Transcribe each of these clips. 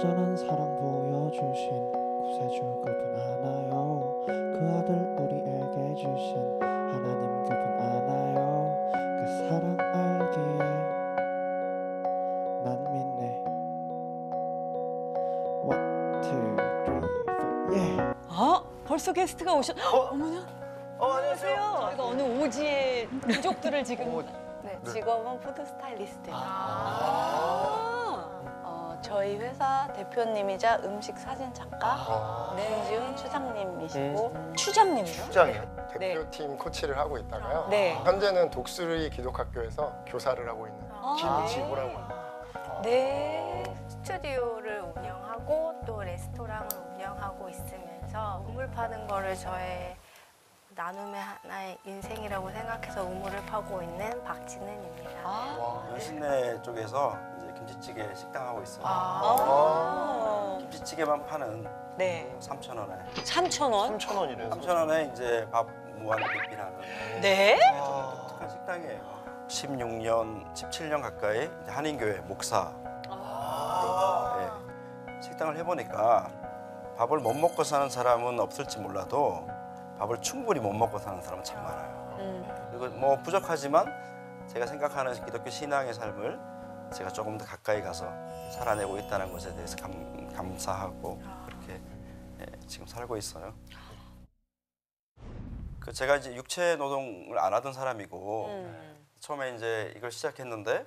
온전한 사랑 보여주신 구세주 그분 아나요. 그 아들 우리에게 주신 하나님 그분 아나요. 그 사랑 알기에 난 믿네. One, two, three, four, yeah. 아, 벌써 게스트가 어머나. 안녕하세요. 저희가 어느 오지의 부족들을 지금. 네, 직업은 푸드 스타일리스트입니다. 저희 회사 대표님이자 음식 사진 작가 김지훈 추장님이시고. 추장님이요? 추장이요? 네. 대표팀 코치를 하고 있다가요. 네. 현재는 독수리 기독학교에서 교사를 하고 있는 김지호라고 합니다. 네. 스튜디오를 운영하고 또 레스토랑을 운영하고 있으면서 우물 파는 거를 저의 나눔의 하나의 인생이라고 생각해서 우물을 파고 있는 박진은입니다. 여신내 쪽에서 이제 김치찌개 식당 하고 있어요. 김치찌개만 파는 네. 3,000원에 3,000원? 3,000원이래요. 3,000원에 이제 밥 무한 리필하는 네? 독특한 식당이에요. 16년, 17년 가까이 이제 한인교회 목사 식당을 해보니까 밥을 못 먹고 사는 사람은 없을지 몰라도 밥을 충분히 못 먹고 사는 사람은 참 많아요. 그리고 뭐 부족하지만 제가 생각하는 기독교 신앙의 삶을 제가 조금 더 가까이 가서 살아내고 있다는 것에 대해서 감사하고 그렇게 지금 살고 있어요. 그 제가 이제 육체 노동을 안 하던 사람이고 처음에 이제 이걸 시작했는데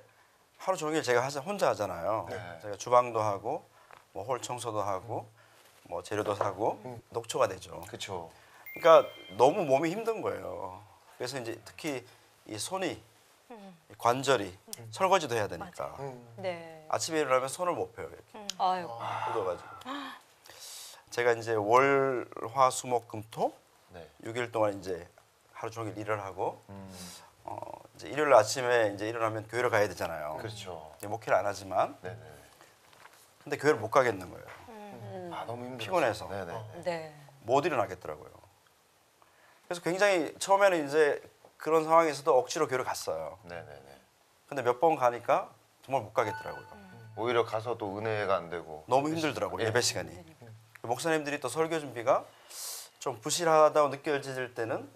하루 종일 제가 혼자 하잖아요. 네. 제가 주방도 하고 뭐 홀 청소도 하고 뭐 재료도 사고 녹초가 되죠. 그렇죠. 그러니까 너무 몸이 힘든 거예요. 그래서 이제 특히 이 손이 관절이 설거지도 해야 되니까 네. 아침에 일어나면 손을 못 펴요 이렇게 아유. 굳어가지고 제가 이제 월, 화, 수, 목, 금, 토 네. 6일 동안 이제 하루 종일 일을 하고 이제 일요일 아침에 이제 일어나면 교회를 가야 되잖아요. 그렇죠. 이제 목회를 안 하지만 네네. 근데 교회를 못 가겠는 거예요. 아 너무 힘들어. 피곤해서. 네네. 네. 못 일어나겠더라고요. 그래서 굉장히 처음에는 이제 그런 상황에서도 억지로 교회를 갔어요. 네네네. 근데 몇 번 가니까 정말 못 가겠더라고요. 오히려 가서 또 은혜가 안 되고. 너무 힘들더라고요. 예. 예배 시간이. 목사님들이 또 설교 준비가 좀 부실하다고 느껴질 때는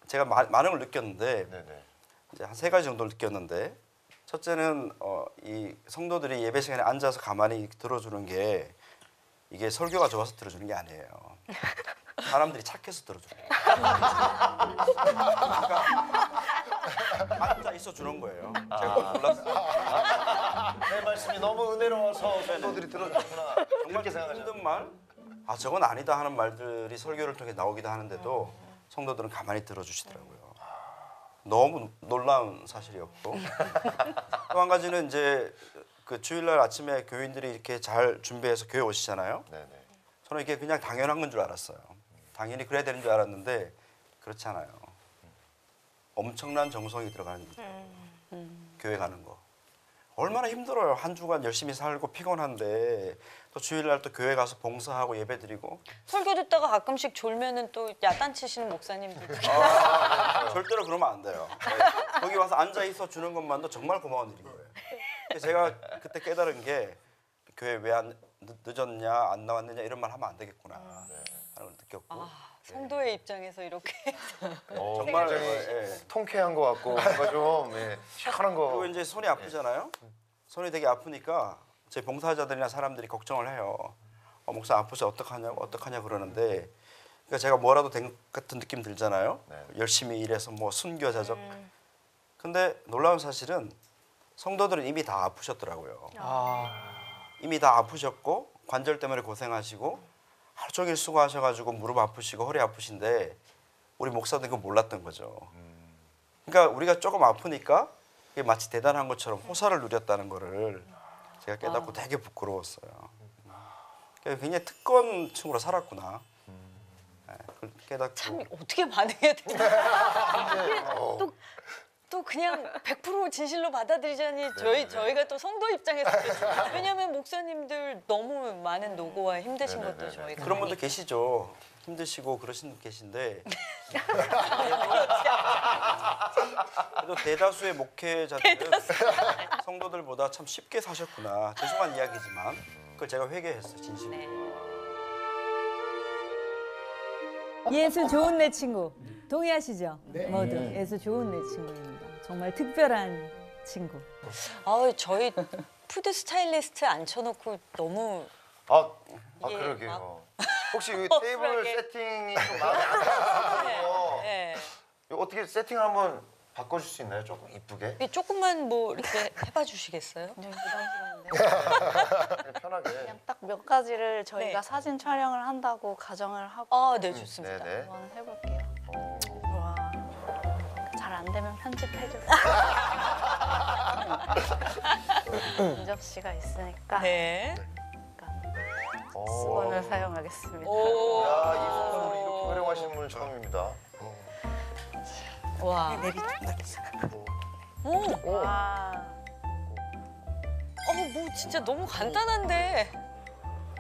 제가 많은 걸 느꼈는데 네네. 이제 한 3가지 정도를 느꼈는데 첫째는 이 성도들이 예배 시간에 앉아서 가만히 들어주는 게 이게 설교가 좋아서 들어주는 게 아니에요. 사람들이 착해서 들어주는 거예요. 그러니까 앉아 있어 주는 거예요. 제가 몰랐어요. 내 말씀이 너무 은혜로워서 성도들이 들어주구나. 정말 이렇게 생각하죠. 힘든 말, 아 저건 아니다 하는 말들이 설교를 통해 나오기도 하는데도 성도들은 가만히 들어주시더라고요. 너무 놀라운 사실이었고 또 한 가지는 이제 그 주일날 아침에 교인들이 이렇게 잘 준비해서 교회 오시잖아요. 네네. 저는 이게 그냥 당연한 건 줄 알았어요. 당연히 그래야 되는 줄 알았는데 그렇지 않아요. 엄청난 정성이 들어가는 일이에요. 교회 가는 거. 얼마나 힘들어요. 한 주간 열심히 살고 피곤한데 또 주일날 또 교회 가서 봉사하고 예배드리고 설교 듣다가 가끔씩 졸면은 또 야단 치시는 목사님들. 절대로 그러면 안 돼요. 네. 거기 와서 앉아 있어 주는 것만도 정말 고마운 일인 거예요. 그래서 제가 그때 깨달은 게 교회 왜 늦었냐 안 나왔느냐 이런 말 하면 안 되겠구나 하는 걸 느꼈고 성도의 입장에서 이렇게. 정말 굉장히 예. 통쾌한 것 같고 뭔가 좀 시원한 거. 그리고 이제 손이 아프잖아요. 손이 되게 아프니까 제 봉사자들이나 사람들이 걱정을 해요. 목사 아프서 어떡하냐 그러는데 그러니까 제가 뭐라도 된 것 같은 느낌 들잖아요. 네. 열심히 일해서 뭐 순교자적. 근데 놀라운 사실은 성도들은 이미 다 아프셨더라고요. 이미 다 아프셨고 관절 때문에 고생하시고 하루 종일 수고하셔가지고 무릎 아프시고 허리 아프신데 우리 목사들은 그거 몰랐던 거죠. 그러니까 우리가 조금 아프니까 이게 마치 대단한 것처럼 호사를 누렸다는 거를 제가 깨닫고 되게 부끄러웠어요. 그래서 굉장히 특권층으로 살았구나. 네, 그걸 깨닫고. 참 어떻게 반응해야 되나. 또 그냥 100% 진실로 받아들이자니 저희가 또 성도 입장에서 왜냐하면 목사님들 너무 많은 노고와 힘드신 것도 저희가 그런 분들 계시죠. 힘드시고 그러신 분 계신데 그래도 대다수의 목회자들은 성도들보다 참 쉽게 사셨구나. 죄송한 이야기지만 그걸 제가 회개했어요, 진심으로. 네. 예수 좋은 내 친구 동의하시죠? 모두 예수 좋은 내 친구입니다. 정말 특별한 친구. 저희 푸드 스타일리스트 앉혀놓고 너무 이게 그러게요. 혹시 이 허술하게. 테이블 세팅이 좀 마음에 안 드셔서 네. 이거 어떻게 세팅을 한번 바꿔줄 수 있나요? 조금 이쁘게? 이게 조금만 뭐 이렇게 해봐 주시겠어요? 굉장히 부담스러운데. 그냥 편하게. 그냥 딱 몇 가지를 저희가 네. 사진 촬영을 한다고 가정을 하고 네, 좋습니다. 네네. 한번 해볼게요. 와, 잘 안 되면 편집해줘. 민접 씨가 있으니까 네. 수건을 사용하겠습니다. 오. 야, 이 손을 이렇게 활용하시는 분은 처음입니다. 와. 오. 와, 뭐 진짜 너무 간단한데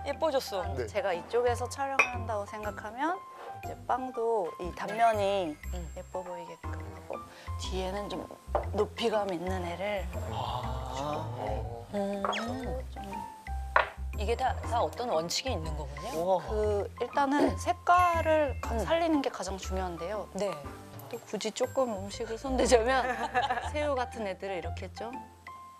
예뻐졌어. 네. 제가 이쪽에서 촬영을 한다고 생각하면 이제 빵도 이 단면이 예뻐 보이게끔 하고 뒤에는 좀 높이감 있는 애를 이게 다 어떤 원칙이 있는 거군요. 일단은 색깔을 살리는 게 가장 중요한데요. 네. 또 굳이 조금 음식을 손대자면 새우 같은 애들을 이렇게 좀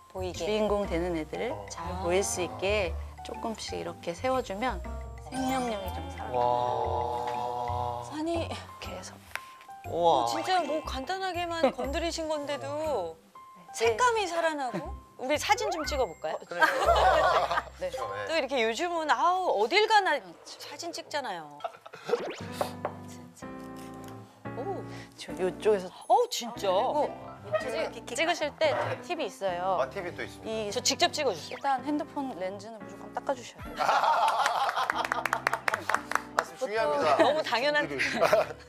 보이게. 주인공 되는 애들을 잘 보일 수 있게 조금씩 이렇게 세워주면 생명력이 좀 살아요. 산이 이렇게 해서 진짜 뭐 간단하게만 건드리신 건데도 색감이 살아나고 우리 사진 좀 찍어볼까요? 네. 또 이렇게 요즘은 어딜 가나 사진 찍잖아요. 진짜. 저 이쪽에서 진짜. 찍으실 때 팁이 있어요. 아, TV 또 있습니다. 저 직접 찍어주세요. 일단 핸드폰 렌즈는 무조건 닦아주셔야 돼요. 말씀 중요합니다. 너무 당연한.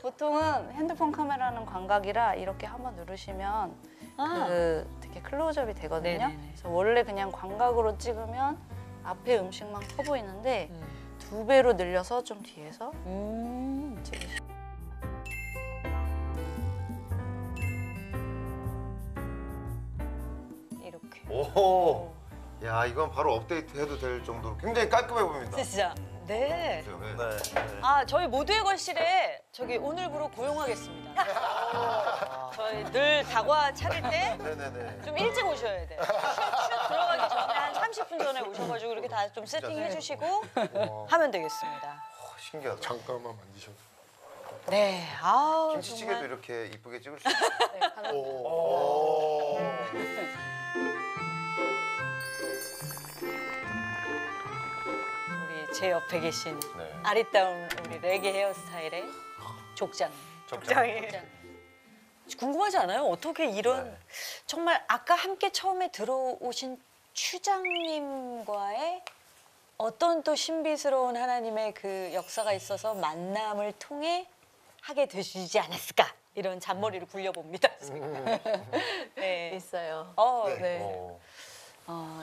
보통은 핸드폰 카메라는 광각이라 이렇게 한번 누르시면 되게 클로즈업이 되거든요. 네네네. 그래서 원래 그냥 광각으로 찍으면 앞에 음식만 커 보이는데 2배로 늘려서 좀 뒤에서 찍으시면 이렇게. 오, 야, 이건 바로 업데이트 해도 될 정도로 굉장히 깔끔해 보입니다. 진짜. 네. 그죠? 네. 네. 저희 모두의 걸실에 오늘부로 고용하겠습니다. 저희 늘 다과 차릴 때 네네네. 좀 일찍 오셔야 돼요. 슛 들어가기 전에 한 30분 전에 오셔가지고 이렇게 다 좀 세팅해 주시고 하면 되겠습니다. 신기하다. 잠깐만 만지셔도. 네. 김치찌개도 정말. 이렇게 이쁘게 찍을 수 있어요. 네, 가능합니다. 오. 우리 제 옆에 계신 네. 아리따운 우리 레게 헤어스타일의 족장. 적당히. 궁금하지 않아요? 어떻게 이런 네. 정말 아까 함께 처음에 들어오신 추장님과의 어떤 또 신비스러운 하나님의 그 역사가 있어서 만남을 통해 하게 되시지 않았을까? 이런 잔머리를 굴려봅니다. 네. 있어요. 네. 오.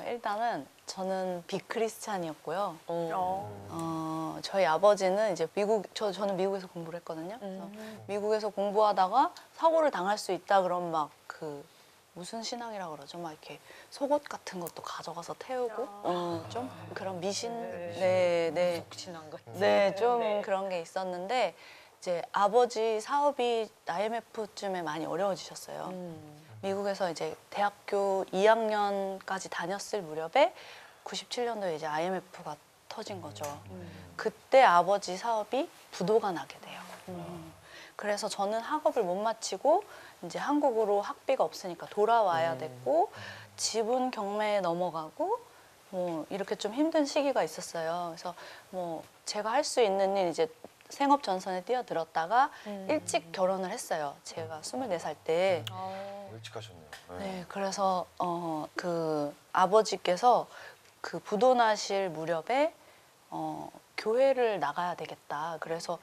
일단은 저는 비크리스찬이었고요. 저희 아버지는 이제 저는 미국에서 공부를 했거든요. 그래서 미국에서 공부하다가 사고를 당할 수 있다 그러면 막 무슨 신앙이라 그러죠? 막 이렇게 속옷 같은 것도 가져가서 태우고 좀 그런 미신 네. 지난 거. 네, 좀 그런 게 있었는데 이제 아버지 사업이 IMF쯤에 많이 어려워지셨어요. 미국에서 이제 대학교 2학년까지 다녔을 무렵에 97년도에 이제 IMF가 터진 거죠. 그때 아버지 사업이 부도가 나게 돼요. 그래서 저는 학업을 못 마치고 이제 한국으로 학비가 없으니까 돌아와야 됐고 지분 경매에 넘어가고 뭐 이렇게 좀 힘든 시기가 있었어요. 그래서 뭐 제가 할 수 있는 일 이제 생업 전선에 뛰어들었다가 일찍 결혼을 했어요. 제가 24살 때. 일찍 하셨네요. 네, 그래서 그 아버지께서 그 부도 나실 무렵에 교회를 나가야 되겠다. 그래서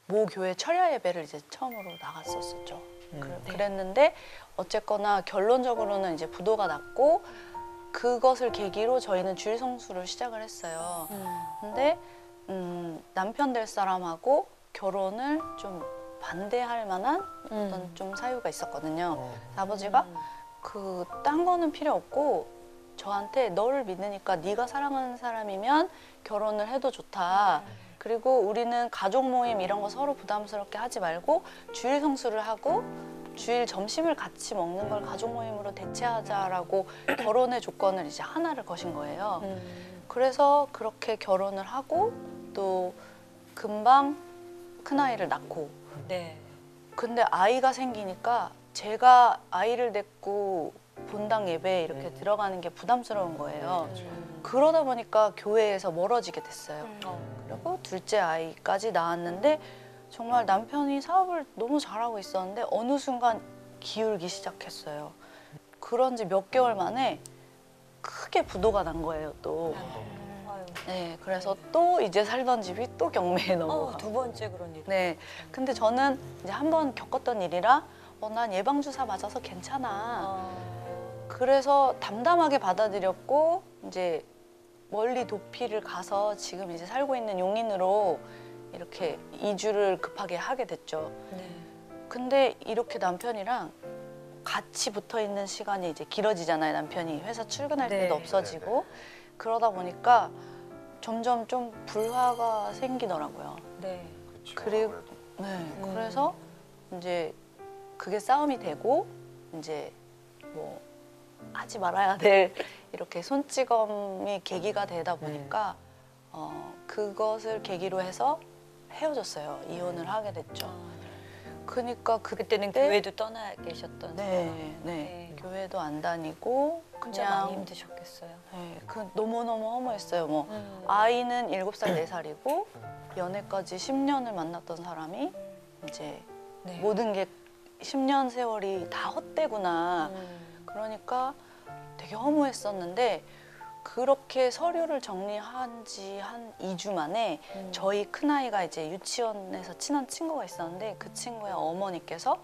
모 교회 철야 예배를 이제 처음으로 나갔었었죠. 그랬는데 어쨌거나 결론적으로는 이제 부도가 났고 그것을 계기로 저희는 주일 성수를 시작을 했어요. 근데 남편 될 사람하고 결혼을 좀 반대할 만한 어떤 좀 사유가 있었거든요. 아버지가 딴 거는 필요 없고 저한테 너를 믿으니까 네가 사랑하는 사람이면 결혼을 해도 좋다. 그리고 우리는 가족 모임 이런 거 서로 부담스럽게 하지 말고 주일 성수를 하고 주일 점심을 같이 먹는 걸 가족 모임으로 대체하자라고 결혼의 조건을 이제 하나를 거신 거예요. 그래서 그렇게 결혼을 하고 또 금방 큰아이를 낳고 네. 근데 아이가 생기니까 제가 아이를 데리고 본당 예배에 이렇게 들어가는 게 부담스러운 거예요. 그러다 보니까 교회에서 멀어지게 됐어요. 그리고 둘째 아이까지 낳았는데 정말 남편이 사업을 너무 잘하고 있었는데 어느 순간 기울기 시작했어요. 그런 지 몇 개월 만에 크게 부도가 난 거예요, 또. 네, 그래서 또 이제 살던 집이 또 경매에 넘어가고. 두 번째 그런 일. 네, 근데 저는 이제 한 번 겪었던 일이라 난 예방주사 맞아서 괜찮아. 그래서 담담하게 받아들였고 이제 멀리 도피를 가서 지금 이제 살고 있는 용인으로 이렇게 이주를 급하게 하게 됐죠. 네. 근데 이렇게 남편이랑 같이 붙어 있는 시간이 이제 길어지잖아요. 남편이 회사 출근할 네. 때도 없어지고 그러다 보니까 점점 좀 불화가 생기더라고요. 네. 그리고 그래서 이제 그게 싸움이 되고 이제 뭐 하지 말아야 될 이렇게 손찌검이 계기가 되다 보니까 그것을 계기로 해서 헤어졌어요. 이혼을 하게 됐죠. 그러니까 그때는 교회도 떠나 계셨던. 네. 교회도 안 다니고 진짜 그냥 많이 힘드셨겠어요. 네, 너무너무 허무했어요. 뭐 아이는 7살, 4살이고 연애까지 10년을 만났던 사람이 이제 네. 모든 게 10년 세월이 다 헛되구나. 그러니까 되게 허무했었는데 그렇게 서류를 정리한 지 한 2주 만에 저희 큰아이가 이제 유치원에서 친한 친구가 있었는데 그 친구의 어머니께서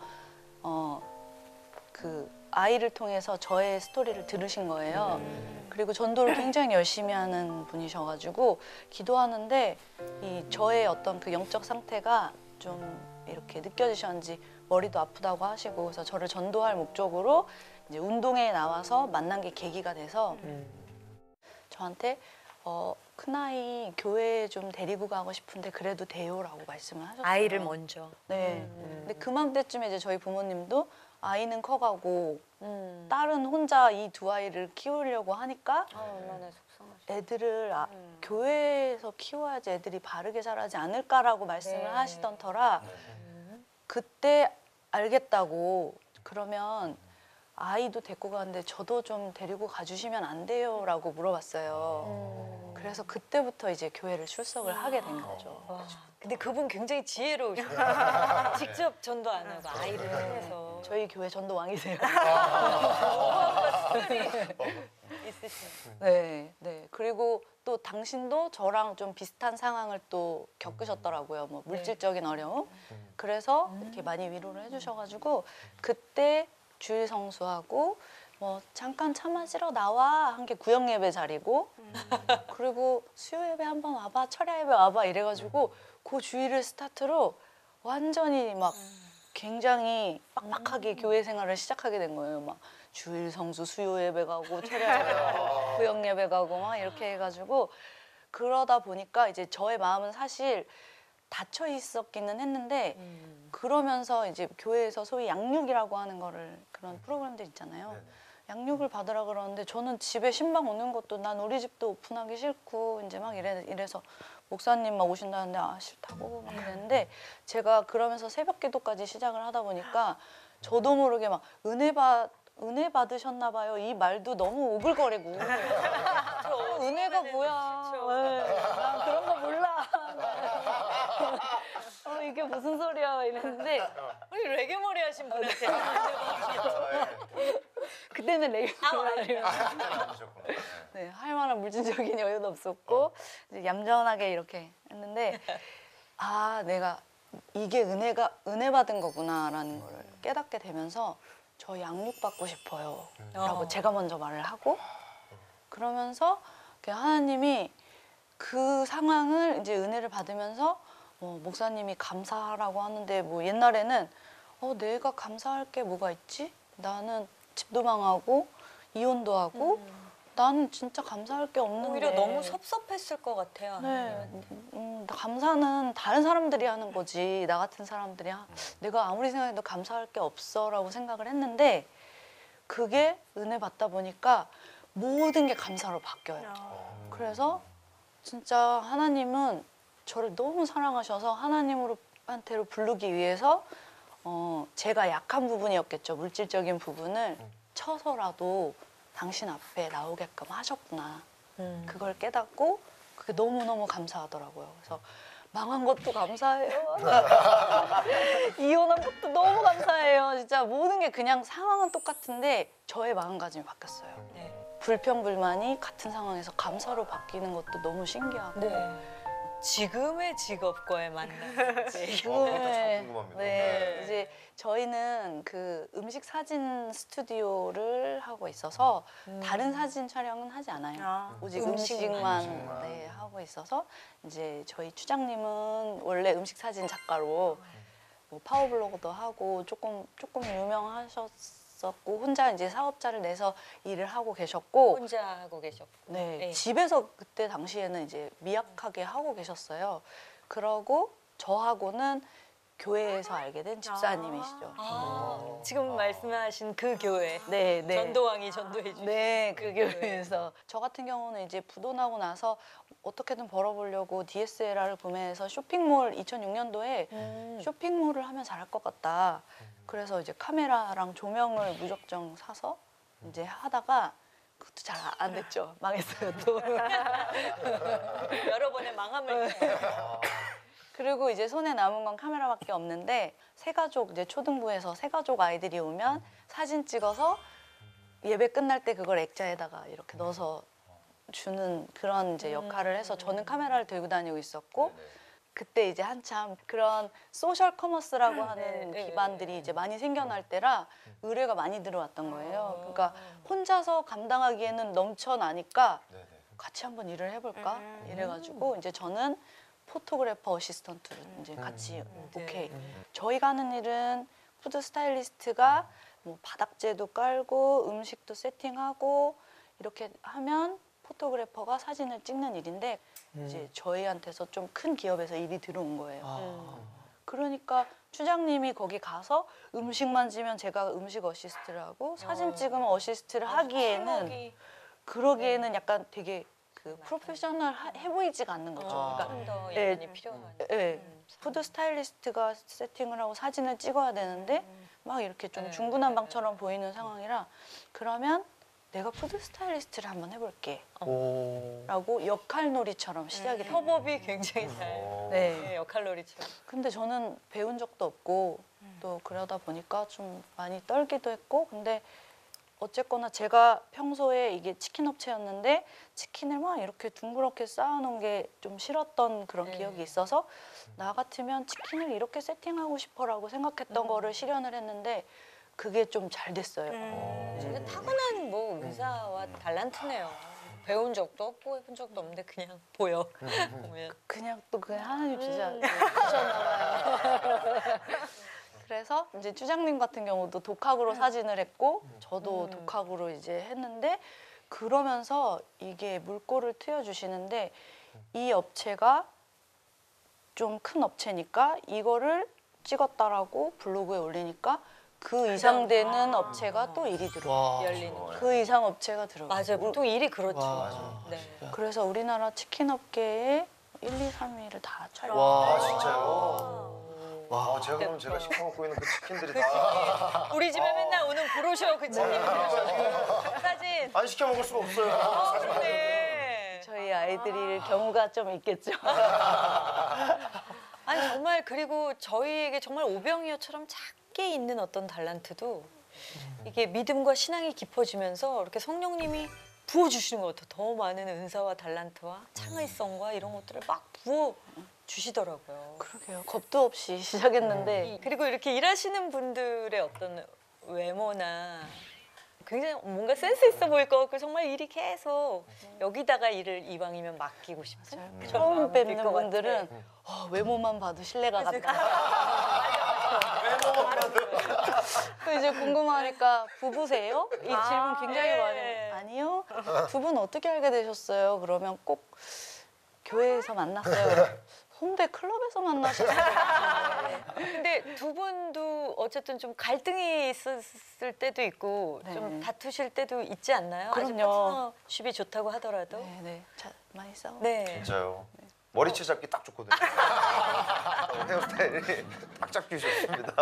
그 아이를 통해서 저의 스토리를 들으신 거예요. 그리고 전도를 굉장히 열심히 하는 분이셔가지고 기도하는데 저의 어떤 그 영적 상태가 좀 이렇게 느껴지셨는지 머리도 아프다고 하시고 그래서 저를 전도할 목적으로 이제 운동에 나와서 만난 게 계기가 돼서 저한테 큰아이 교회에 좀 데리고 가고 싶은데 그래도 돼요라고 말씀을 하셨어요. 아이를 먼저. 네. 근데 그맘때쯤에 이제 저희 부모님도 아이는 커가고 딸은 혼자 이 두 아이를 키우려고 하니까 얼마나 속상하죠. 애들을 교회에서 키워야지 애들이 바르게 자라지 않을까라고 말씀을 하시던 터라 그때 알겠다고 그러면 아이도 데리고 가는데 저도 좀 데리고 가주시면 안 돼요? 라고 물어봤어요. 그래서 그때부터 이제 교회를 출석을 하게 된 거죠. 와, 근데 그분 굉장히 지혜로우셔. 직접 전도 안 하고 아이를 통해서. 저희 교회 전도 왕이세요. 있으신. 네. 그리고 또 당신도 저랑 좀 비슷한 상황을 또 겪으셨더라고요. 뭐 물질적인 어려움. 그래서 이렇게 많이 위로를 해주셔가지고 그때 주일 성수하고 뭐 잠깐 차 마시러 나와 한 게 구역 예배 자리고 그리고 수요 예배 한번 와봐 철야 예배 와봐 이래가지고 그 주일을 스타트로 완전히 막 굉장히 빡빡하게 교회 생활을 시작하게 된 거예요. 막 주일 성수 수요 예배 가고 철야 예배 가고 구역 예배 가고 막 이렇게 해가지고 그러다 보니까 이제 저의 마음은 사실 닫혀 있었기는 했는데 그러면서 이제 교회에서 소위 양육이라고 하는 거를 그런 프로그램들 있잖아요. 양육을 받으라 그러는데 저는 집에 신방 오는 것도 난 우리 집도 오픈하기 싫고 이제 막 이래서 목사님 막 오신다는데 싫다고 막 그랬는데 제가 그러면서 새벽 기도까지 시작을 하다 보니까 저도 모르게 막 은혜 받으셨나 봐요. 이 말도 너무 오글거리고 은혜가 뭐야. 난 그런 거 몰라. 이게 무슨 소리야 이랬는데 우리 레게 머리 하신 분한테. 그때는 레게 네, 할 만한 물질적인 여유도 없었고 이제 얌전하게 이렇게 했는데 내가 이게 은혜 받은 거구나라는 걸 깨닫게 되면서 저 양육 받고 싶어요 라고 제가 먼저 말을 하고 그러면서 하나님이 그 상황을 이제 은혜를 받으면서 목사님이 감사하라고 하는데 뭐 옛날에는 내가 감사할 게 뭐가 있지? 나는 집도 망하고 이혼도 하고 나는 진짜 감사할 게 없는데. 오히려 너무 섭섭했을 것 같아요. 네, 감사는 다른 사람들이 하는 거지. 나 같은 사람들이 내가 아무리 생각해도 감사할 게 없어라고 생각을 했는데 그게 은혜 받다 보니까 모든 게 감사로 바뀌어요. 그래서 진짜 하나님은 저를 너무 사랑하셔서 하나님한테로 부르기 위해서 제가 약한 부분이었겠죠. 물질적인 부분을 쳐서라도 당신 앞에 나오게끔 하셨구나. 그걸 깨닫고 그게 너무너무 감사하더라고요. 그래서 망한 것도 감사해요. 이혼한 것도 너무 감사해요. 진짜 모든 게 그냥 상황은 똑같은데 저의 마음가짐이 바뀌었어요. 네. 불평불만이 같은 상황에서 감사로 바뀌는 것도 너무 신기하고. 네. 지금의 직업과의 만남. 네. 궁금합니다. 네, 이제 저희는 그 음식 사진 스튜디오를 하고 있어서 다른 사진 촬영은 하지 않아요. 오직 음식만 네, 하고 있어서 이제 저희 추장님은 원래 음식 사진 작가로 뭐 파워블로그도 하고 조금 유명하셨었고 혼자 이제 사업자를 내서 일을 하고 계셨고 혼자 하고 계셨고. 네, 네. 집에서 그때 당시에는 이제 미약하게 하고 계셨어요. 그러고 저하고는 교회에서 알게 된 집사님이시죠. 지금 말씀하신 그 교회. 네, 네. 전도왕이 전도해 주신. 네, 그 교회에서. 저 같은 경우는 이제 부도나고 나서 어떻게든 벌어보려고 DSLR을 구매해서 쇼핑몰 2006년도에 쇼핑몰을 하면 잘할 것 같다. 그래서 이제 카메라랑 조명을 무작정 사서 이제 하다가 그것도 잘 안 됐죠. 망했어요 또. 여러 번의 망함을. 그리고 이제 손에 남은 건 카메라밖에 없는데 새가족 이제 초등부에서 새가족 아이들이 오면 사진 찍어서 예배 끝날 때 그걸 액자에다가 이렇게 넣어서 주는 그런 이제 역할을 해서 저는 카메라를 들고 다니고 있었고 그때 이제 한참 그런 소셜 커머스라고 하는 기반들이 이제 많이 생겨날 때라 의뢰가 많이 들어왔던 거예요. 그러니까 혼자서 감당하기에는 넘쳐나니까 같이 한번 일을 해볼까 이래가지고 이제 저는 포토그래퍼 어시스턴트로 이제 같이 오케이. 저희가 하는 일은 푸드 스타일리스트가 뭐 바닥재도 깔고 음식도 세팅하고 이렇게 하면 포토그래퍼가 사진을 찍는 일인데 이제 저희한테서 좀 큰 기업에서 일이 들어온 거예요. 그러니까 추장님이 거기 가서 음식만 지면 제가 음식 어시스트를 하고 사진 찍으면 어시스트를 하기에는 그러기에는 약간 되게 그 프로페셔널 해 보이지가 않는 거죠. 그러니까 좀더 예산이 필요하니까. 푸드 스타일리스트가 세팅을 하고 사진을 찍어야 되는데 막 이렇게 좀 중구난방처럼 보이는 상황이라 그러면 내가 푸드 스타일리스트를 한번 해볼게 라고 역할놀이처럼 시작이 돼요. 협업이 굉장히 잘. 네, 역할놀이처럼. 근데 저는 배운 적도 없고 또 그러다 보니까 좀 많이 떨기도 했고 근데 어쨌거나 제가 평소에 이게 치킨 업체였는데 치킨을 막 이렇게 둥그렇게 쌓아놓은 게 좀 싫었던 그런 기억이 있어서 나 같으면 치킨을 이렇게 세팅하고 싶어라고 생각했던 거를 실현을 했는데 그게 좀 잘 됐어요. 근데 타고난 뭐 의사와 달란트네요. 배운 적도 없고 해본 적도 없는데 그냥 보여. 보면. 그냥 또 그 하나님 진짜 주셨나 봐요. 그래서 이제 추장님 같은 경우도 독학으로 사진을 했고 저도 독학으로 이제 했는데 그러면서 이게 물꼬를 트여주시는데 이 업체가 좀 큰 업체니까 이거를 찍었다라고 블로그에 올리니까 그 이상 되는 업체가 또 일이 들어와요. 열리는. 그 이상 업체가 들어와요. 맞아요. 보통 일이 그렇죠. 네. 그래서 우리나라 치킨 업계에 1, 2, 3위를 다 촬영. 아 진짜요? 와, 제가 그럼 제가 시켜먹고 있는 그 치킨들이 다 우리 집에 맨날 오는 브로셔 그 치킨 브로셔 사진. 안 시켜 먹을 수가 없어요. 그러네. 저희 아이들일 경우가 좀 있겠죠. 아니 정말 그리고 저희에게 정말 오병이어처럼 작게 있는 어떤 달란트도 이게 믿음과 신앙이 깊어지면서 이렇게 성령님이 부어주시는 것 같아요. 더 많은 은사와 달란트와 창의성과 이런 것들을 막 부어 주시더라고요. 그러게요. 겁도 없이 시작했는데 그리고 이렇게 일하시는 분들의 어떤 외모나 굉장히 뭔가 센스 있어 보일 것 같고 정말 일이 계속 여기다가 일을 이왕이면 맡기고 싶은 그런 처음 마음이 들 뵙는 것 분들은 같아. 외모만 봐도 신뢰가 간다. 그 이제 궁금하니까 부부세요? 이 질문 굉장히 예. 많아요. 아니요. 두 분 어떻게 알게 되셨어요? 그러면 꼭 교회에서 만났어요. 홍대 클럽에서 만나셨어요. 근데 두 분도 어쨌든 좀 갈등이 있었을 때도 있고 네. 좀 다투실 때도 있지 않나요? 아직 그럼요. 파트너십이 좋다고 하더라도. 네. 많이 싸워. 네. 진짜요. 머리채 잡기 딱 좋거든요. 헤어스타일이 딱 잡기 좋습니다.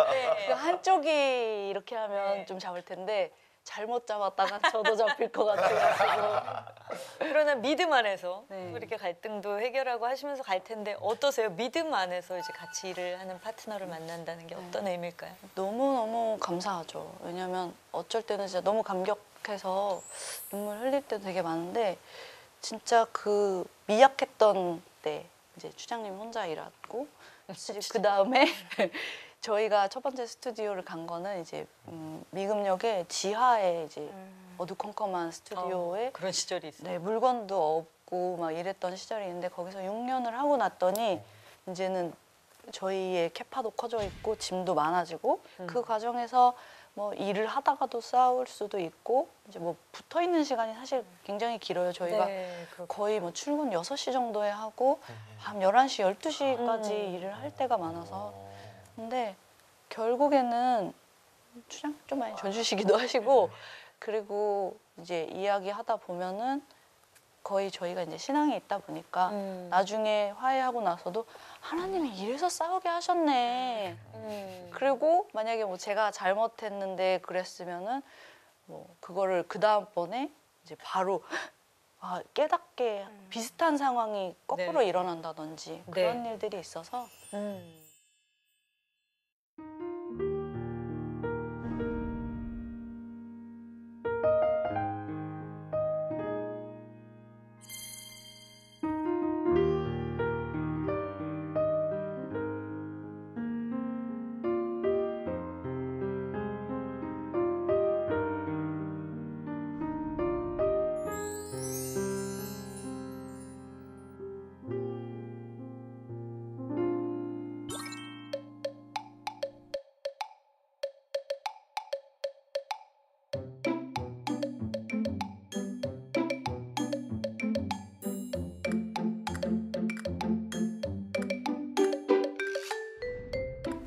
그 한쪽이 이렇게 하면 좀 잡을 텐데 잘못 잡았다가 저도 잡힐 것 같아가지고. 그러나 믿음 안에서 네. 이렇게 갈등도 해결하고 하시면서 갈 텐데 어떠세요? 믿음 안에서 이제 같이 일을 하는 파트너를 만난다는 게 어떤 의미일까요? 너무너무 감사하죠. 왜냐면 어쩔 때는 진짜 너무 감격해서 눈물 흘릴 때도 되게 많은데 진짜 그 미약했던 때 이제 추장님 혼자 일하고 그 다음에 저희가 첫 번째 스튜디오를 간 거는 이제 미금역의 지하에 이제 어두컴컴한 스튜디오에 그런 시절이 있어요. 네, 물건도 없고 막 이랬던 시절이 있는데 거기서 6년을 하고 났더니 이제는 저희의 캐파도 커져 있고 짐도 많아지고 그 과정에서 뭐 일을 하다가도 싸울 수도 있고 이제 뭐 붙어 있는 시간이 사실 굉장히 길어요. 저희가 네, 거의 뭐 출근 6시 정도에 하고 밤 11시, 12시까지 일을 할 때가 많아서 근데 결국에는 추장 좀 많이 져주시기도 하시고 그리고 이제 이야기하다 보면은 거의 저희가 이제 신앙이 있다 보니까 나중에 화해하고 나서도 하나님이 이래서 싸우게 하셨네. 그리고 만약에 뭐 제가 잘못했는데 그랬으면은 뭐 그거를 그 다음번에 이제 바로 깨닫게 비슷한 상황이 거꾸로 네. 일어난다든지 네. 그런 일들이 있어서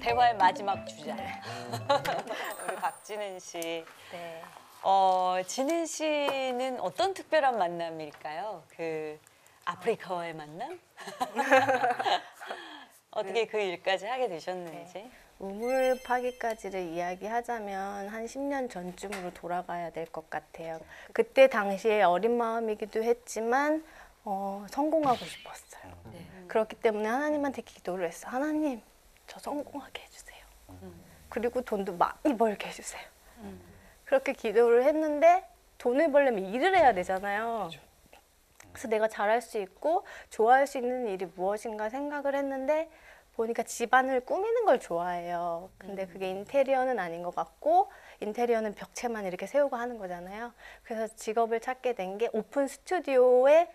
대화의 마지막 주자. 우리 박지는 씨. 네. 지는 씨는 어떤 특별한 만남일까요? 그 아프리카와의 만남? 어떻게 그 일까지 하게 되셨는지? 우물 파기까지를 이야기하자면 한 10년 전쯤으로 돌아가야 될 것 같아요. 그때 당시에 어린 마음이기도 했지만 성공하고 싶었어요. 그렇기 때문에 하나님한테 기도를 했어요. 하나님, 저 성공하게 해주세요. 그리고 돈도 많이 벌게 해주세요. 그렇게 기도를 했는데 돈을 벌려면 일을 해야 되잖아요. 그래서 내가 잘할 수 있고 좋아할 수 있는 일이 무엇인가 생각을 했는데 보니까 집안을 꾸미는 걸 좋아해요. 근데 그게 인테리어는 아닌 것 같고 인테리어는 벽체만 이렇게 세우고 하는 거잖아요. 그래서 직업을 찾게 된 게 오픈 스튜디오에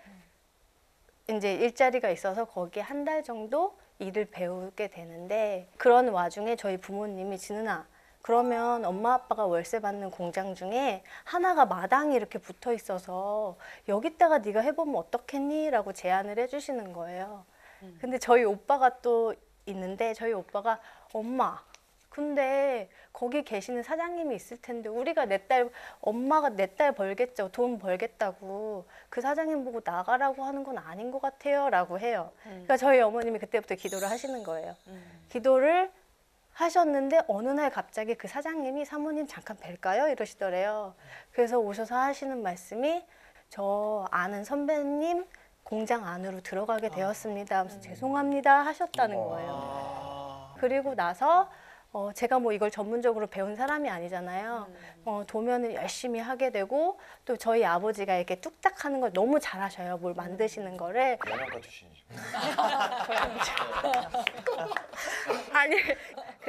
이제 일자리가 있어서 거기에 한 달 정도 일을 배우게 되는데 그런 와중에 저희 부모님이 진은아 그러면 엄마 아빠가 월세 받는 공장 중에 하나가 마당이 이렇게 붙어 있어서 여기다가 네가 해보면 어떻겠니? 라고 제안을 해주시는 거예요. 근데 저희 오빠가 또 있는데 저희 오빠가 엄마 근데 거기 계시는 사장님이 있을 텐데 우리가 엄마가 내 딸 벌겠죠. 돈 벌겠다고 그 사장님 보고 나가라고 하는 건 아닌 것 같아요 라고 해요. 그러니까 저희 어머님이 그때부터 기도를 하시는 거예요. 기도를 하셨는데 어느 날 갑자기 그 사장님이 사모님 잠깐 뵐까요? 이러시더래요. 그래서 오셔서 하시는 말씀이 저 아는 선배님 공장 안으로 들어가게 되었습니다. 하면서 죄송합니다 하셨다는 거예요. 그리고 나서 제가 뭐 이걸 전문적으로 배운 사람이 아니잖아요. 도면을 열심히 하게 되고 또 저희 아버지가 이렇게 뚝딱 하는 걸 너무 잘하셔요. 뭘 만드시는 거를. 연영과 출신이죠. 아니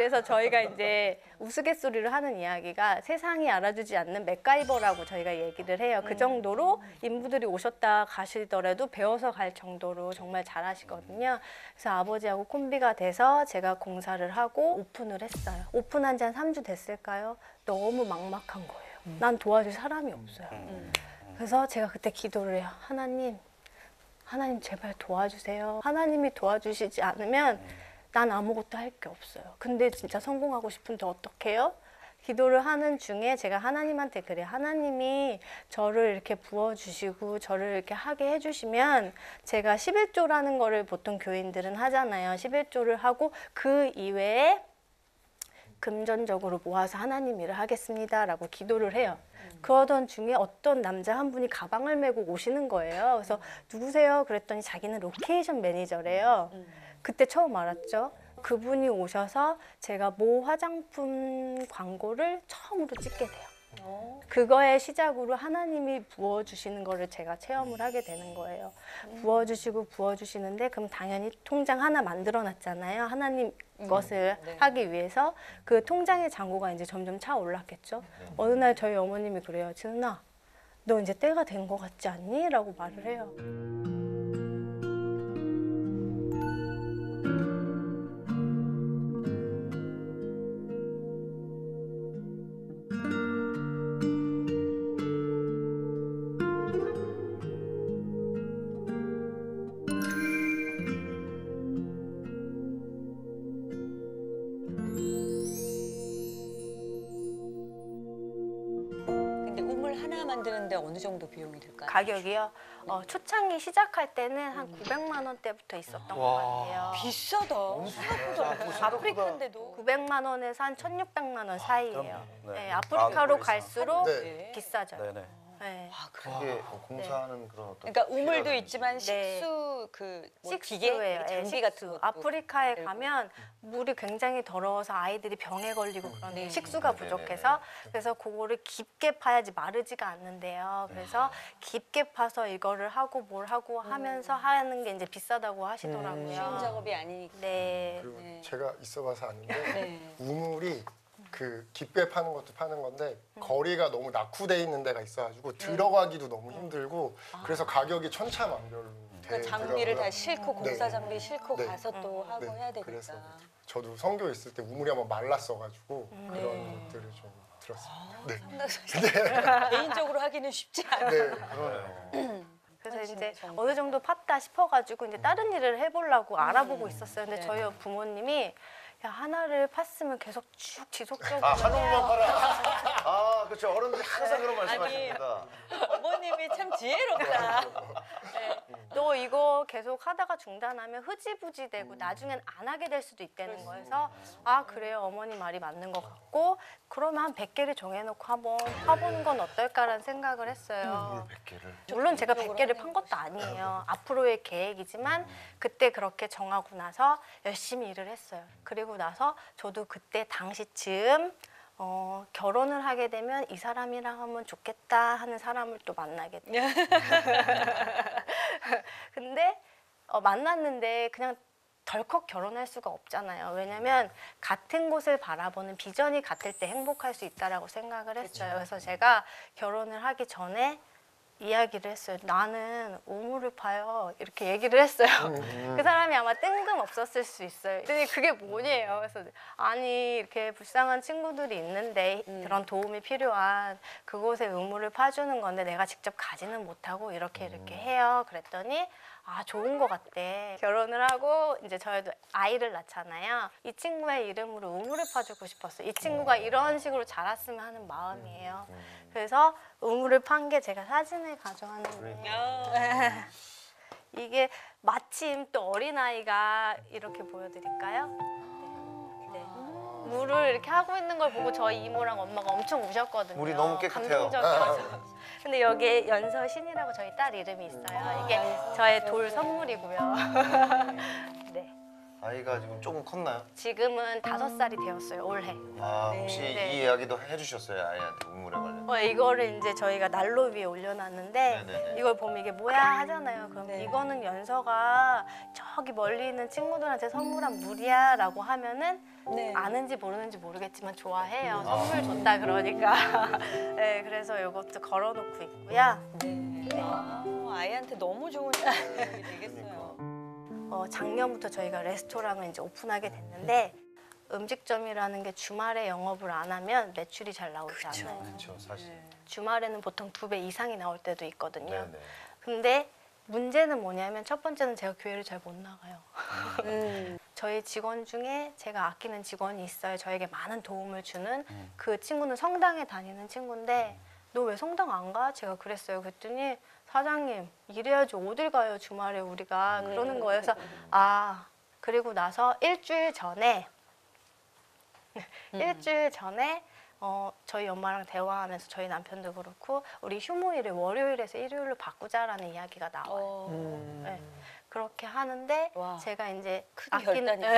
그래서 저희가 이제 우스갯소리를 하는 이야기가 세상이 알아주지 않는 맥가이버라고 저희가 얘기를 해요. 그 정도로 인부들이 오셨다 가시더라도 배워서 갈 정도로 정말 잘하시거든요. 그래서 아버지하고 콤비가 돼서 제가 공사를 하고 오픈을 했어요. 오픈한 지 한 3주 됐을까요? 너무 막막한 거예요. 난 도와줄 사람이 없어요. 그래서 제가 그때 기도를 해요. 하나님 제발 도와주세요. 하나님이 도와주시지 않으면 난 아무것도 할 게 없어요. 근데 진짜 성공하고 싶은데 어떡해요? 기도를 하는 중에 제가 하나님한테 그래요. 하나님이 저를 이렇게 부어주시고 저를 이렇게 하게 해주시면 제가 11조라는 거를 보통 교인들은 하잖아요. 11조를 하고 그 이외에 금전적으로 모아서 하나님 일을 하겠습니다라고 기도를 해요. 그러던 중에 어떤 남자 한 분이 가방을 메고 오시는 거예요. 그래서 누구세요? 그랬더니 자기는 로케이션 매니저래요. 그때 처음 알았죠. 그분이 오셔서 제가 모 화장품 광고를 처음으로 찍게 돼요. 그거의 시작으로 하나님이 부어주시는 거를 제가 체험을 하게 되는 거예요. 부어주시는데 그럼 당연히 통장 하나 만들어 놨잖아요. 하나님 것을 하기 위해서 그 통장의 잔고가 이제 점점 차 올랐겠죠. 어느 날 저희 어머님이 그래요. 진은아, 너 이제 때가 된 것 같지 않니? 라고 말을 해요. 근데 우물 하나 만드는데 어느 정도 비용이 들까요? 가격이요? 초창기 시작할 때는 한 900만 원대부터 있었던 것 같아요. 비싸다. 생각보다 아프리카인데도. 900만 원에서 한 1,600만 원 사이예요. 그럼, 네. 네, 아프리카로 아, 갈수록 네. 비싸져요. 네네. 네. 아, 그래. 이게 공사하는 그런 어떤 그러니까 우물도 필요라든지. 있지만 네. 식수 뭐 식수예요. 기계, 예, 장비 같은 것도 아프리카에 들고. 가면 물이 굉장히 더러워서 아이들이 병에 걸리고 그런데 네. 식수가 부족해서 그래서 그거를 깊게 파야지 마르지가 않는데요. 그래서 깊게 파서 이거를 하고 뭘 하고 하면서 하는 게 이제 비싸다고 하시더라고요. 쉬운 작업이 아니니까. 네. 그리고 네. 제가 있어봐서 아는데 네. 우물이 그 깊게 파는 것도 파는 건데 거리가 너무 낙후돼 있는 데가 있어가지고 들어가기도 너무 힘들고 그래서 가격이 천차만별로 그러니까 장비를 다 되더라고요. 싣고 공사 네. 장비 싣고 네. 가서 또 하고 네, 해야 되니까. 그래서 저도 선교 있을 때 우물이 한번 말랐어가지고 그런 것들을 좀 들었습니다. 네. 개인적으로 하기는 쉽지 않아. 네. 그래서 진짜 이제 정말. 어느 정도 팠다 싶어가지고 이제 다른 일을 해보려고 알아보고 있었어요. 근데 네. 저희 부모님이 야 하나를 팠으면 계속 쭉 지속적으로 아, 한 우물만 팔아. 아, 그렇죠. 어른들이 항상 그런 말씀하십니다. 어머님이 참 지혜롭다. 너 이거 계속 하다가 중단하면 흐지부지 되고 나중엔 안 하게 될 수도 있다는 거예요. 그래서 아 그래요 어머니 말이 맞는 것 같고 그러면 한 100개를 정해놓고 한번 파보는 건 어떨까라는 생각을 했어요. 100개를. 물론 제가 100개를 판 것도 아니에요. 앞으로의 계획이지만 그때 그렇게 정하고 나서 열심히 일을 했어요. 그리고 나서 저도 그때 당시쯤 결혼을 하게 되면 이 사람이랑 하면 좋겠다 하는 사람을 또 만나게 돼요. 근데 만났는데 그냥 덜컥 결혼할 수가 없잖아요. 왜냐면 같은 곳을 바라보는 비전이 같을 때 행복할 수 있다라고 생각을 했어요. 그래서 제가 결혼을 하기 전에 이야기를 했어요. 나는 우물을 파요. 이렇게 얘기를 했어요. 그 사람이 아마 뜬금없었을 수 있어요. 근데 그게 뭐냐요. 그래서 아니 이렇게 불쌍한 친구들이 있는데 그런 도움이 필요한 그곳에 우물을 파주는 건데 내가 직접 가지는 못하고 이렇게 해요. 그랬더니 아 좋은 것 같대. 결혼을 하고 이제 저희도 아이를 낳잖아요. 이 친구의 이름으로 우물을 파주고 싶었어요. 이 친구가 이런 식으로 자랐으면 하는 마음이에요. 그래서 우물을 판 게 제가 사진을 가져왔는데 이게 마침 또 어린아이가 이렇게 보여드릴까요? 네. 물을 이렇게 하고 있는 걸 보고 저희 이모랑 엄마가 엄청 우셨거든요. 물이 너무 깨끗해요. 감동적이어서. 근데 여기에 연서신이라고 저희 딸 이름이 있어요. 이게 저의 돌 선물이고요. 네. 아이가 지금 조금 컸나요? 지금은 5살이 되었어요, 올해. 아, 혹시 네. 이 이야기도 해주셨어요, 아이한테 우물에 관련? 이거를 이제 저희가 난로 위에 올려놨는데 네네네. 이걸 보면 이게 뭐야 하잖아요. 그럼 네. 이거는 연서가 저기 멀리 있는 친구들한테 선물한 물이야 라고 하면은 네. 아는지 모르는지 모르겠지만 좋아해요. 선물 줬다 그러니까. 네, 그래서 이것도 걸어놓고 있고요. 네. 아이한테 너무 좋은 시간이 되겠어요. 작년부터 저희가 레스토랑을 이제 오픈하게 됐는데 음식점이라는 게 주말에 영업을 안 하면 매출이 잘 나오지 않아요. 그렇죠, 사실. 주말에는 보통 2배 이상이 나올 때도 있거든요. 네네. 근데 문제는 뭐냐면 첫 번째는 제가 교회를 잘 못 나가요. 저희 직원 중에 제가 아끼는 직원이 있어요. 저에게 많은 도움을 주는 그 친구는 성당에 다니는 친구인데 너 왜 성당 안 가? 제가 그랬어요. 그랬더니 사장님 일해야지 어딜 가요 주말에 우리가 그러는 거예요. 그래서 그리고 나서 일주일 전에 저희 엄마랑 대화하면서 저희 남편도 그렇고 우리 휴무일을 월요일에서 일요일로 바꾸자라는 이야기가 나와요. 네. 그렇게 하는데 와. 제가 이제 큰 결단이다.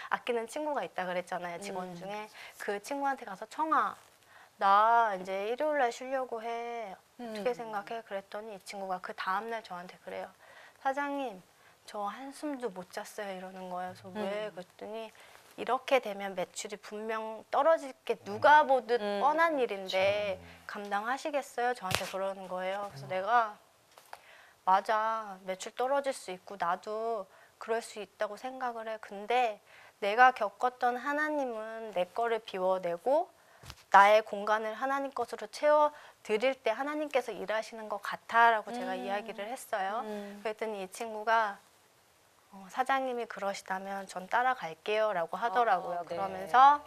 아끼는 친구가 있다 그랬잖아요. 직원 중에 그 친구한테 가서 청아 나 이제 일요일 날 쉬려고 해. 어떻게 생각해? 그랬더니 이 친구가 그 다음날 저한테 그래요. 사장님 저 한숨도 못 잤어요 이러는 거예요. 그래서 왜? 그랬더니 이렇게 되면 매출이 분명 떨어질 게 누가 보듯 뻔한 일인데 감당하시겠어요? 저한테 그러는 거예요. 그래서 내가 맞아 매출 떨어질 수 있고 나도 그럴 수 있다고 생각을 해. 근데 내가 겪었던 하나님은 내 거를 비워내고 나의 공간을 하나님 것으로 채워드릴 때 하나님께서 일하시는 것 같아라고 제가 이야기를 했어요. 그랬더니 이 친구가 사장님이 그러시다면 전 따라갈게요 라고 하더라고요. 네. 그러면서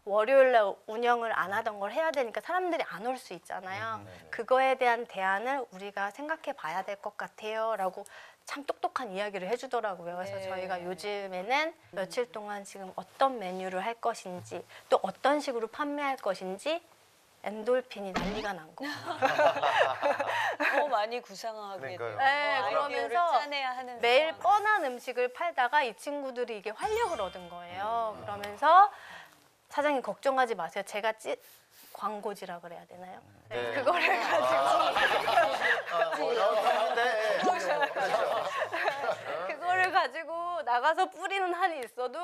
월요일날 운영을 안 하던 걸 해야 되니까 사람들이 안 올 수 있잖아요. 그거에 대한 대안을 우리가 생각해 봐야 될 것 같아요 라고 참 똑똑한 이야기를 해주더라고요. 그래서 네. 저희가 요즘에는 며칠 동안 지금 어떤 메뉴를 할 것인지 또 어떤 식으로 판매할 것인지 엔돌핀이 난리가 난 거예요. 더 많이 구상하게 그러니까요. 돼요. 네, 아이디어를 그러면서 짜내야 하는 매일 상황. 뻔한 음식을 팔다가 이 친구들이 이게 활력을 얻은 거예요. 그러면서 사장님 걱정하지 마세요. 제가 광고지라 그래야 되나요? 네. 그거를 가지고 그거를 가지고 나가서 뿌리는 한이 있어도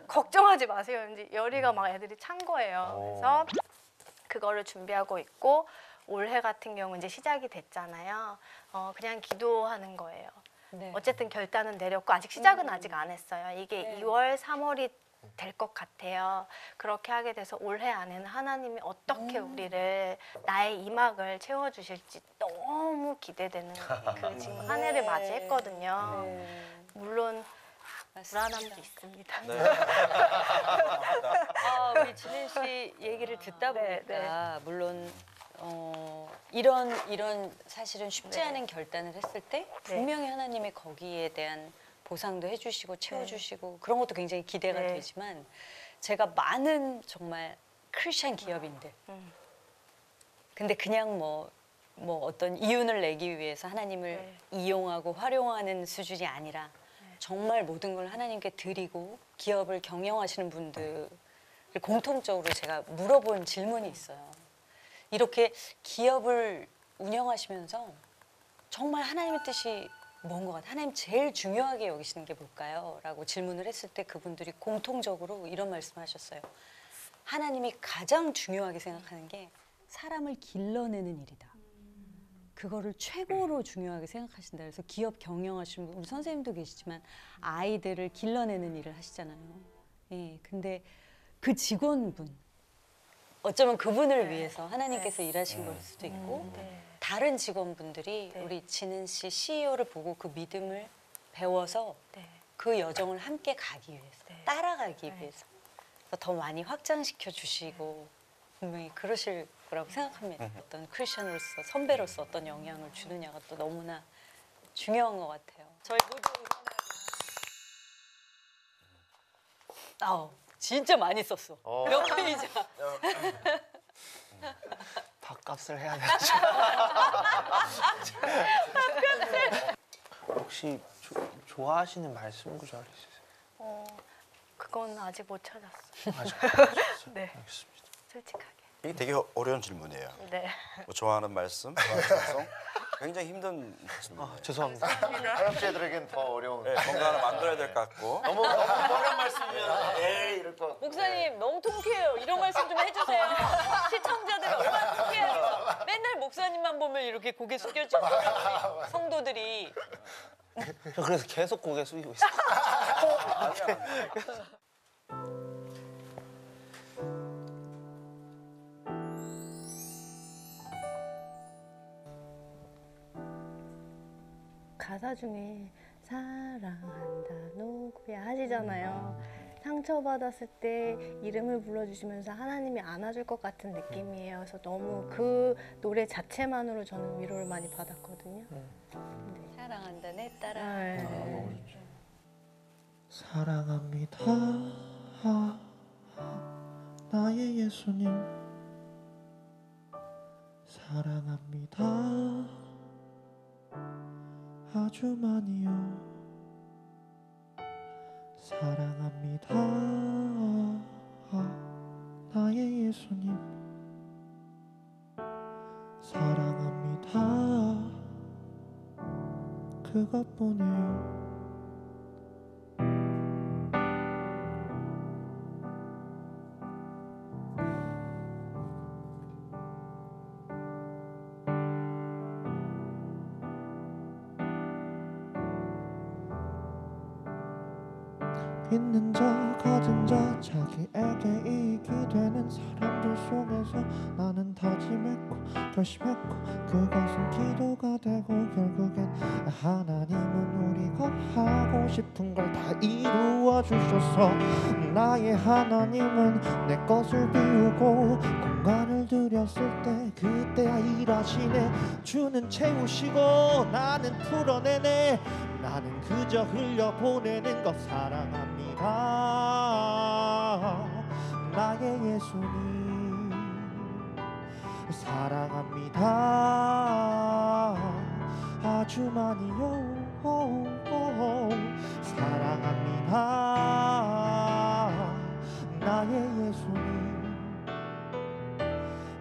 걱정하지 마세요. 이제 열이가 막 애들이 찬 거예요. 그래서 그거를 준비하고 있고 올해 같은 경우 이제 시작이 됐잖아요. 그냥 기도하는 거예요. 네. 어쨌든 결단은 내렸고 아직 시작은 아직 안 했어요. 이게 네. 2월, 3월이 될 것 같아요. 그렇게 하게 돼서 올해 안에는 하나님이 어떻게 우리를 나의 이막을 채워주실지 너무 기대되는 그 지금 한 해를 맞이했거든요. 물론 불안함도 있습니다. 우리 진은 씨 얘기를 듣다 네, 보니까 물론 이런 사실은 쉽지 않은 결단을 했을 때 분명히 하나님이 거기에 대한 보상도 해주시고 채워주시고 그런 것도 굉장히 기대가 되지만 제가 많은 정말 크리스찬 기업인들 근데 그냥 뭐 어떤 이윤을 내기 위해서 하나님을 이용하고 활용하는 수준이 아니라 정말 모든 걸 하나님께 드리고 기업을 경영하시는 분들 공통적으로 제가 물어본 질문이 있어요. 이렇게 기업을 운영하시면서 정말 하나님의 뜻이 뭔 것 같아요? 하나님 제일 중요하게 여기시는 게 뭘까요? 라고 질문을 했을 때 그분들이 공통적으로 이런 말씀을 하셨어요. 하나님이 가장 중요하게 생각하는 게 사람을 길러내는 일이다. 그거를 최고로 중요하게 생각하신다. 그래서 기업 경영하시는 분, 우리 선생님도 계시지만 아이들을 길러내는 일을 하시잖아요. 예, 근데 그 직원분, 어쩌면 그분을 위해서 하나님께서 일하신 걸 수도 있고 다른 직원분들이 우리 진은 씨 CEO를 보고 그 믿음을 배워서 그 여정을 함께 가기 위해서 따라가기 위해서 그래서 더 많이 확장시켜 주시고 분명히 그러실 거라고 생각합니다. 어떤 크리스천으로서 선배로서 어떤 영향을 주느냐가 또 너무나 중요한 것 같아요. 저희 모두 진짜 많이 썼어. 몇 페이지야. 밥값을 해야 되죠. 혹시 좋아하시는 말씀 구절 있으세요? 그건 아직 못 찾았어요. 아직 못 찾으셨어요? 네. 알겠습니다. 솔직하게. 이게 되게 어려운 질문이에요. 네. 뭐 좋아하는 말씀, 좋아하는 찬송 굉장히 힘든 질문이에요. 죄송합니다. 할아버지 애들에겐 더 어려운. 네, 뭔가 하나 만들어야 될 것 같고. 너무 어려운 말씀이면 에이 이럴 것 같고. 목사님 너무 통쾌해요. 이런 말씀 좀 해주세요. 시청자들이 얼마나 통쾌해요. 맨날 목사님만 보면 이렇게 고개 숙여지고 우리 성도들이. 저 그래서 계속 고개 숙이고 있어요. 가사 중에 사랑한다 누구야 하시잖아요. 상처받았을 때 이름을 불러주시면서 하나님이 안아줄 것 같은 느낌이에요. 그래서 너무 그 노래 자체만으로 저는 위로를 많이 받았거든요. 사랑한다 내 딸아. 네. 사랑합니다 나의 예수님 사랑합니다 아주 많이요 사랑합니다 나의 예수님 사랑합니다 그것뿐이에요 있는 자 가진 자 자기에게 이익이 되는 사람들 속에서 나는 다짐했고 결심했고 그것은 기도가 되고 결국엔 하나님은 우리가 하고 싶은 걸 다 이루어 주셔서 나의 하나님은 내 것을 비우고 공간을 들였을 때 그때야 일하시네 주는 채우시고 나는 풀어내네 나는 그저 흘려보내는 것 사랑합니다 나의 예수님 사랑합니다 아주 많이요 사랑합니다 나의 예수님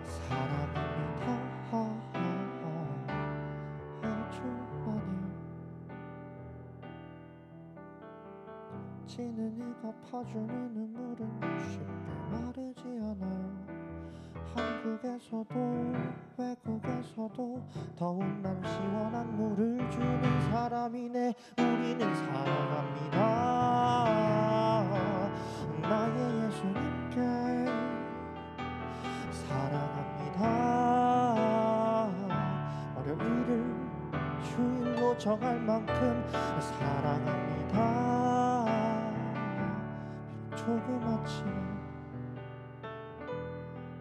사랑합니다 아주 많이요 지는 이가 파주는 눈물은 쉽게 마르지 않아요 한국에서도 외국에서도 더운 날 시원한 물을 주는 사람이네 우리는 사랑합니다 나의 예수님께 사랑합니다 월요일을 주일로 정할 만큼 사랑합니다 조그맣지만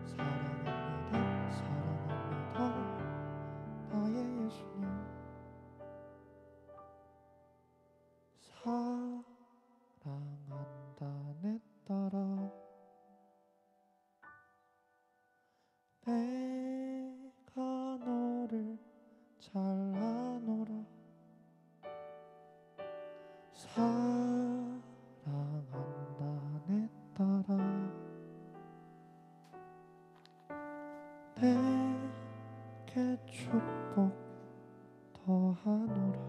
사랑합니다 사랑합니다 나의 예수님 사랑한다 내 딸아 내가 너를 잘 아노라 사랑한다 내 딸아 내게 축복 더하노라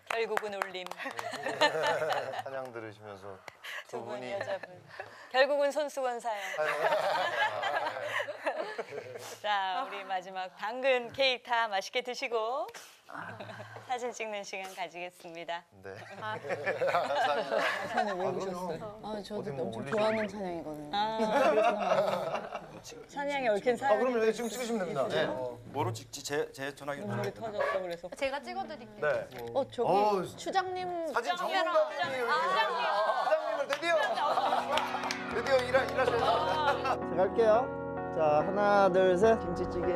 결국은 울림. 찬양 들으시면서 두 분 여자분. 결국은 손수건 사연. 자, 우리 마지막 당근 케이크 다 맛있게 드시고 사진 찍는 시간 가지겠습니다. 네. 감사합니다. 아, 저도 어디 뭐 엄청 올리시는 좋아하는 찬양이거든요. 찬양이 얽힌 사연. 그럼 지금 찍으시면 됩니다. 네. 뭐로 찍지? 제 전화기로 눈물이 터졌어 그래서. 제가 찍어드릴게요. 네. 저기 추장님 사진 전문가님이에요. 부장님을 드디어 일하셔서. 제가 할게요. 자, 하나, 둘, 셋. 김치찌개.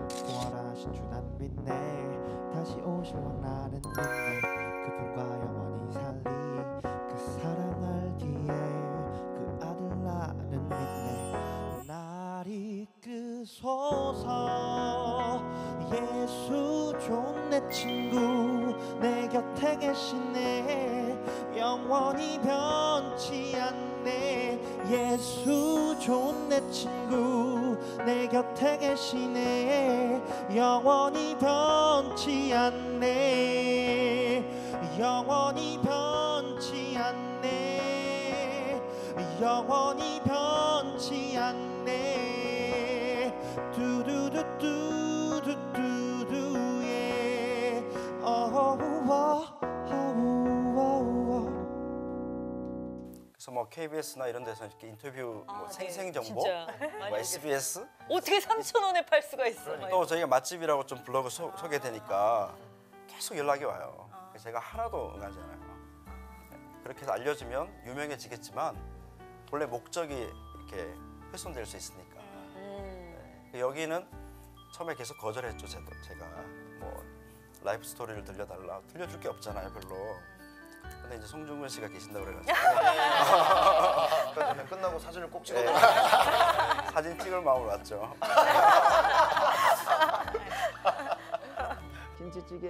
부활하신 주 난 믿네 다시 오실 왕 나는 믿네 그분과 영원히 살리 그 사랑 알기에 그 아들 나는 믿네 날 이끄소서 예수 좋은 내 친구 내 곁에 계신 계시네 영원히 변치 않네 예수 좋은 내 친구 내 곁에 계시네 영원히 변치 않네 영원히 변치 않네 영원히 변치 않네 두두두두두두두 예 그래서 뭐 KBS나 이런 데서 이렇게 인터뷰 뭐 네. 생생정보, 진짜 많이 뭐 SBS 어떻게 3,000원에 팔 수가 있어? 막 또 저희가 맛집이라고 좀 블로그 소개되니까 계속 연락이 와요. 그래서 제가 하나도 응하지 않아요. 그렇게 해서 알려주면 유명해지겠지만 본래 목적이 이렇게 훼손될 수 있으니까. 여기는 처음에 계속 거절했죠. 제가 뭐 라이프 스토리를 들려달라. 들려줄 게 없잖아요, 별로. 근데 이제 송중근 씨가 계신다고 그래가지고 아까 전에 끝나고 사진을 꼭 찍어. 사진 찍을 마음으로 왔죠. 김치찌개.